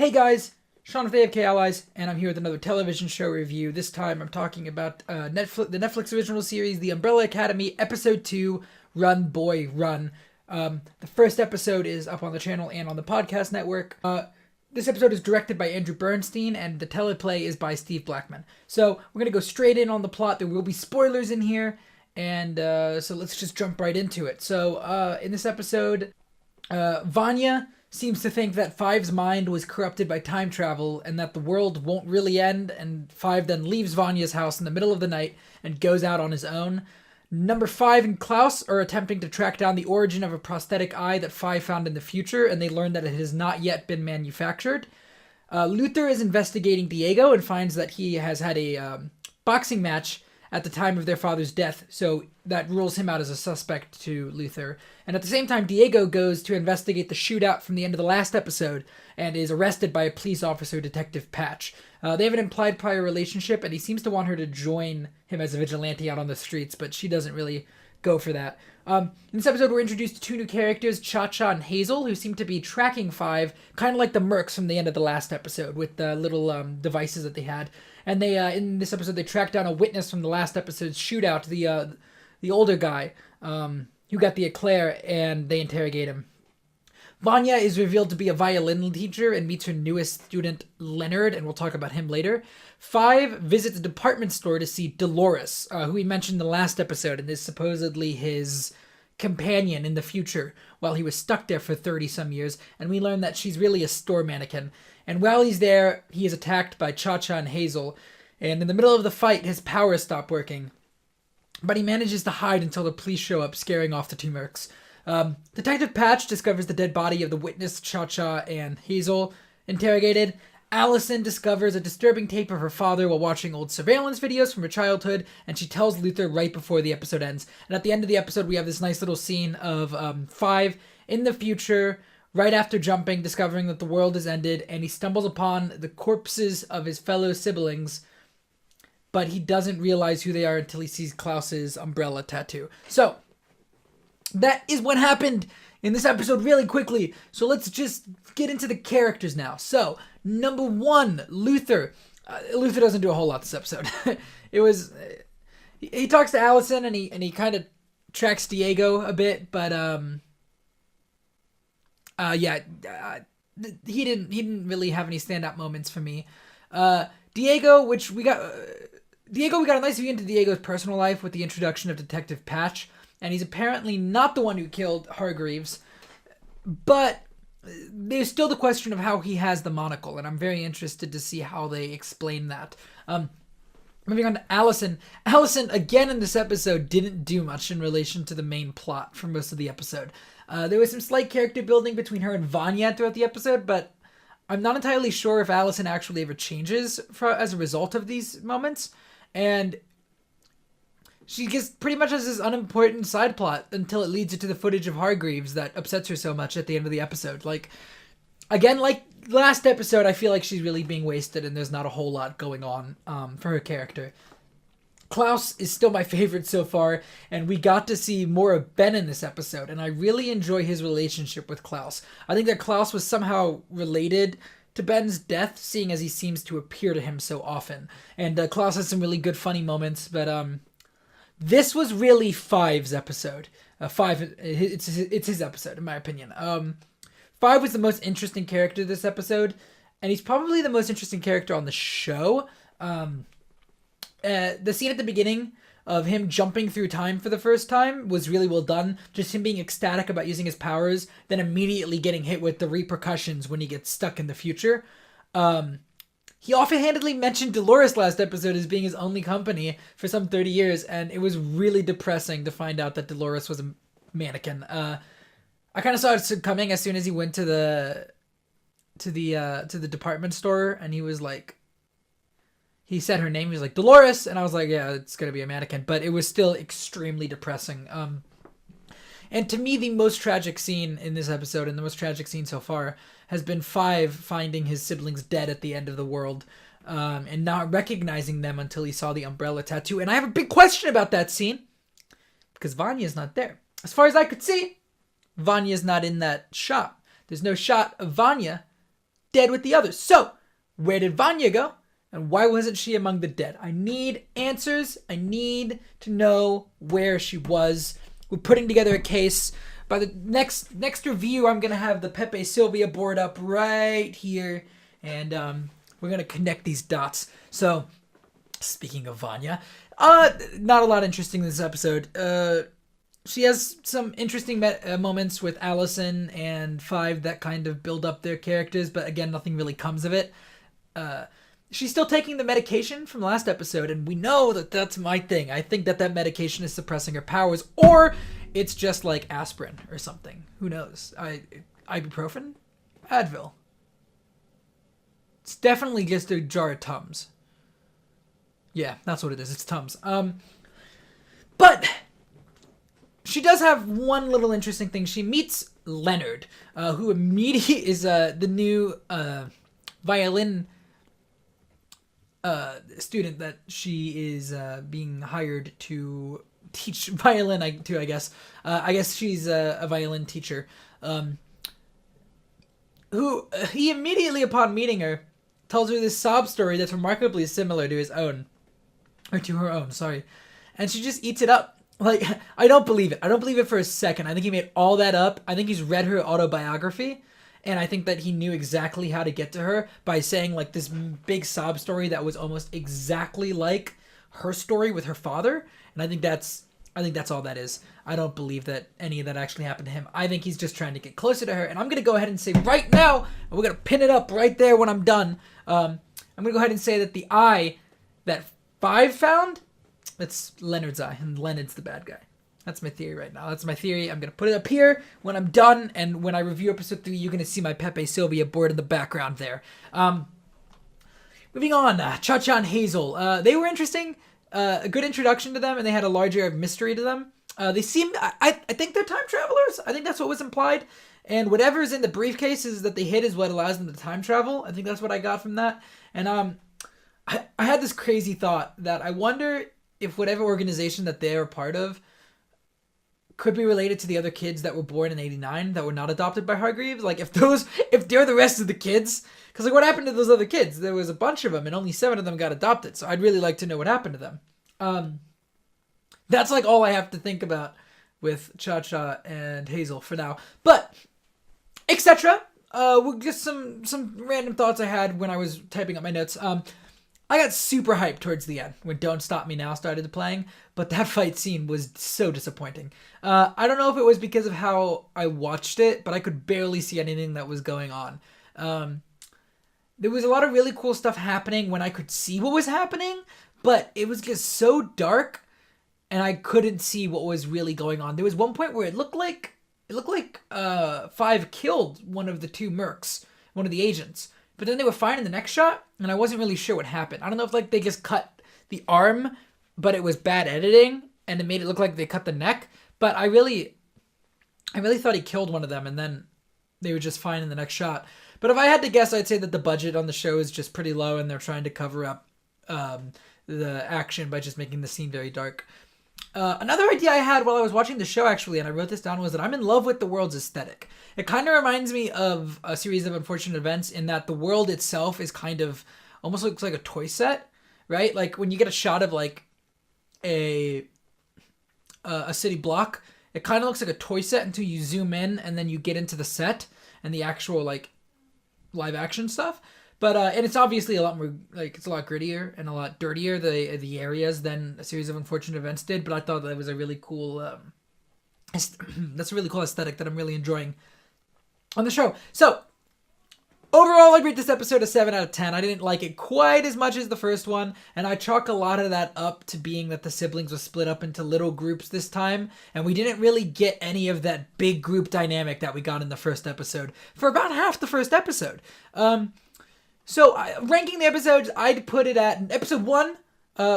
Hey guys, Shawn with AFK Allies, and I'm here with another television show review. This time I'm talking about the Netflix original series, The Umbrella Academy, Episode 2, Run Boy Run. The first episode is up on the channel and on the podcast network. This episode is directed by Andrew Bernstein, and the teleplay is by Steve Blackman. So we're going to go straight in on the plot. There will be spoilers in here, and so let's just jump right into it. So in this episode, Vanya seems to think that Five's mind was corrupted by time travel and that the world won't really end, and Five then leaves Vanya's house in the middle of the night and goes out on his own. Number 5 and Klaus are attempting to track down the origin of a prosthetic eye that Five found in the future, and they learn that it has not yet been manufactured. Luther is investigating Diego and finds that he has had a boxing match at the time of their father's death, so that rules him out as a suspect to Luther. And at the same time, Diego goes to investigate the shootout from the end of the last episode and is arrested by a police officer, Detective Patch. They have an implied prior relationship, and he seems to want her to join him as a vigilante out on the streets, but she doesn't really go for that. In this episode, we're introduced to 2 new characters, Cha-Cha and Hazel, who seem to be tracking Five, kind of like the Mercs from the end of the last episode with the little devices that they had. And they in this episode, they track down a witness from the last episode's shootout, the older guy who got the eclair, and they interrogate him. Vanya is revealed to be a violin teacher and meets her newest student, Leonard, and we'll talk about him later. Five visits a department store to see Dolores, who we mentioned in the last episode, and is supposedly his companion in the future while he was stuck there for 30-some years, and we learn that she's really a store mannequin. And while he's there, he is attacked by Cha-Cha and Hazel, and in the middle of the fight, his powers stop working. But he manages to hide until the police show up, scaring off the 2 mercs. Detective Patch discovers the dead body of the witness Cha-Cha and Hazel interrogated. Allison discovers a disturbing tape of her father while watching old surveillance videos from her childhood, and she tells Luther right before the episode ends. And at the end of the episode, we have this nice little scene of Five in the future, right after jumping, discovering that the world has ended, and he stumbles upon the corpses of his fellow siblings, but he doesn't realize who they are until he sees Klaus's umbrella tattoo. So that is what happened in this episode really quickly. So let's just get into the characters now. So, number 1, Luther. Luther doesn't do a whole lot this episode. He talks to Allison and he kind of tracks Diego a bit, but he didn't really have any standout moments for me. Diego, we got a nice view into Diego's personal life with the introduction of Detective Patch. And he's apparently not the one who killed Hargreaves, but there's still the question of how he has the monocle, and I'm very interested to see how they explain that. Moving on to Allison. Allison, again in this episode, didn't do much in relation to the main plot for most of the episode. There was some slight character building between her and Vanya throughout the episode, but I'm not entirely sure if Allison actually ever changes as a result of these moments, and she gets pretty much as this unimportant side plot until it leads her to the footage of Hargreaves that upsets her so much at the end of the episode. Like last episode, I feel like she's really being wasted and there's not a whole lot going on for her character. Klaus is still my favorite so far, and we got to see more of Ben in this episode, and I really enjoy his relationship with Klaus. I think that Klaus was somehow related to Ben's death, seeing as he seems to appear to him so often. And Klaus has some really good funny moments, but this was really Five's episode. It's his episode, in my opinion. Five was the most interesting character this episode, and he's probably the most interesting character on the show. The scene at the beginning of him jumping through time for the first time was really well done. Just him being ecstatic about using his powers, then immediately getting hit with the repercussions when he gets stuck in the future. He offhandedly mentioned Dolores last episode as being his only company for some 30 years, and it was really depressing to find out that Dolores was a mannequin. I kind of saw it coming as soon as he went to the department store, and he was like, he said her name, he was like, Dolores, and I was like, yeah, it's gonna be a mannequin, but it was still extremely depressing. And to me, the most tragic scene in this episode, and the most tragic scene so far, has been Five finding his siblings dead at the end of the world, and not recognizing them until he saw the umbrella tattoo. And I have a big question about that scene, because Vanya's not there. As far as I could see, Vanya's not in that shot. There's no shot of Vanya dead with the others. So, where did Vanya go? And why wasn't she among the dead? I need answers. I need to know where she was. We're putting together a case. By the next review, I'm going to have the Pepe Sylvia board up right here. And we're going to connect these dots. So, speaking of Vanya, not a lot interesting in this episode. She has some interesting moments with Allison and Five that kind of build up their characters, but again, nothing really comes of it. She's still taking the medication from last episode, and we know that that's my thing. I think that medication is suppressing her powers, or it's just like aspirin or something. Who knows? Ibuprofen? Advil. It's definitely just a jar of Tums. Yeah, that's what it is. It's Tums. But she does have one little interesting thing. She meets Leonard, who immediately is the new violin student that she is being hired to teach violin to, I guess. I guess she's a violin teacher. Who he immediately, upon meeting her, tells her this sob story that's remarkably similar to his own. Or to her own, sorry. And she just eats it up. Like, I don't believe it. I don't believe it for a second. I think he made all that up. I think he's read her autobiography. And I think that he knew exactly how to get to her by saying, like, this big sob story that was almost exactly like her story with her father. And I think that's all that is. I don't believe that any of that actually happened to him. I think he's just trying to get closer to her. And I'm going to go ahead and say right now, and we're going to pin it up right there when I'm done. I'm going to go ahead and say that the eye that Five found, it's Leonard's eye, and Leonard's the bad guy. That's my theory right now. That's my theory. I'm going to put it up here when I'm done, and when I review episode 3, you're going to see my Pepe Sylvia board in the background there. Moving on, Cha-Cha and Hazel. They were interesting. A good introduction to them, and they had a larger mystery to them. They seem, I think they're time travelers. I think that's what was implied. And whatever's in the briefcases that they hid is what allows them to time travel. I think that's what I got from that. And I had this crazy thought that I wonder if whatever organization that they're a part of could be related to the other kids that were born in 89 that were not adopted by Hargreaves. Like, if they're the rest of the kids. Because, like, what happened to those other kids? There was a bunch of them, and only 7 of them got adopted. So I'd really like to know what happened to them. That's, like, all I have to think about with Cha-Cha and Hazel for now. But, etc. Just some random thoughts I had when I was typing up my notes. I got super hyped towards the end when Don't Stop Me Now started playing, but that fight scene was so disappointing. I don't know if it was because of how I watched it, but I could barely see anything that was going on. There was a lot of really cool stuff happening when I could see what was happening, but it was just so dark, and I couldn't see what was really going on. There was one point where it looked like Five killed one of the 2 mercs, one of the agents. But then they were fine in the next shot, and I wasn't really sure what happened. I don't know if, like, they just cut the arm, but it was bad editing, and it made it look like they cut the neck. But I really thought he killed one of them, and then they were just fine in the next shot. But if I had to guess, I'd say that the budget on the show is just pretty low, and they're trying to cover up the action by just making the scene very dark. Another idea I had while I was watching the show, actually, and I wrote this down, was that I'm in love with the world's aesthetic. It kind of reminds me of a series of unfortunate events in that the world itself is kind of, almost looks like a toy set, right? Like, when you get a shot of, like, a city block, it kind of looks like a toy set until you zoom in, and then you get into the set and the actual, like, live action stuff. But, and it's obviously a lot more, like, it's a lot grittier and a lot dirtier, the areas, than a series of unfortunate events did. But I thought that was a really cool, that's a really cool aesthetic that I'm really enjoying on the show. So, overall, I'd rate this episode a 7 out of 10. I didn't like it quite as much as the first one, and I chalk a lot of that up to being that the siblings were split up into little groups this time, and we didn't really get any of that big group dynamic that we got in the first episode for about half the first episode. So, ranking the episodes, I'd put it at episode 1.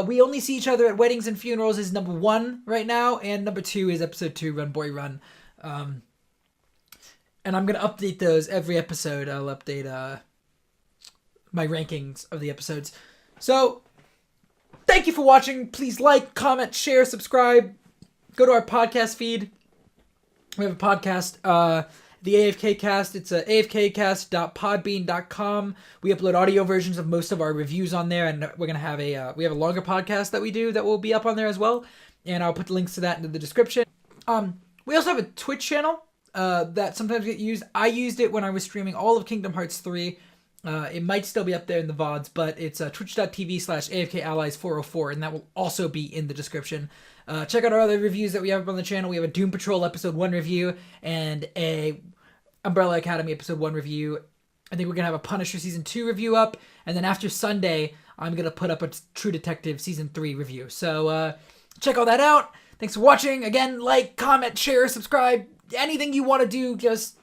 We only see each other at weddings and funerals is number 1 right now, and number 2 is episode 2, Run Boy Run. And I'm going to update those every episode. I'll update my rankings of the episodes. So, thank you for watching. Please like, comment, share, subscribe. Go to our podcast feed. We have a podcast. the AFK Cast. It's afkcast.podbean.com. We upload audio versions of most of our reviews on there, and we're gonna have we have a longer podcast that we do that will be up on there as well. And I'll put the links to that into the description. We also have a Twitch channel that sometimes get used. I used it when I was streaming all of Kingdom Hearts 3. It might still be up there in the VODs, but it's twitch.tv/AFKallies404, and that will also be in the description. Check out our other reviews that we have up on the channel. We have a Doom Patrol Episode 1 review and a Umbrella Academy Episode 1 review. I think we're going to have a Punisher Season 2 review up, and then after Sunday, I'm going to put up a True Detective Season 3 review. So check all that out. Thanks for watching. Again, like, comment, share, subscribe. Anything you want to do, just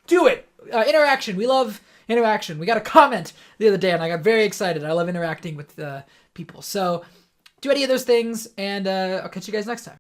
do it. Interaction. We love interaction. We got a comment the other day, and I got very excited. I love interacting with people. So do any of those things, and I'll catch you guys next time.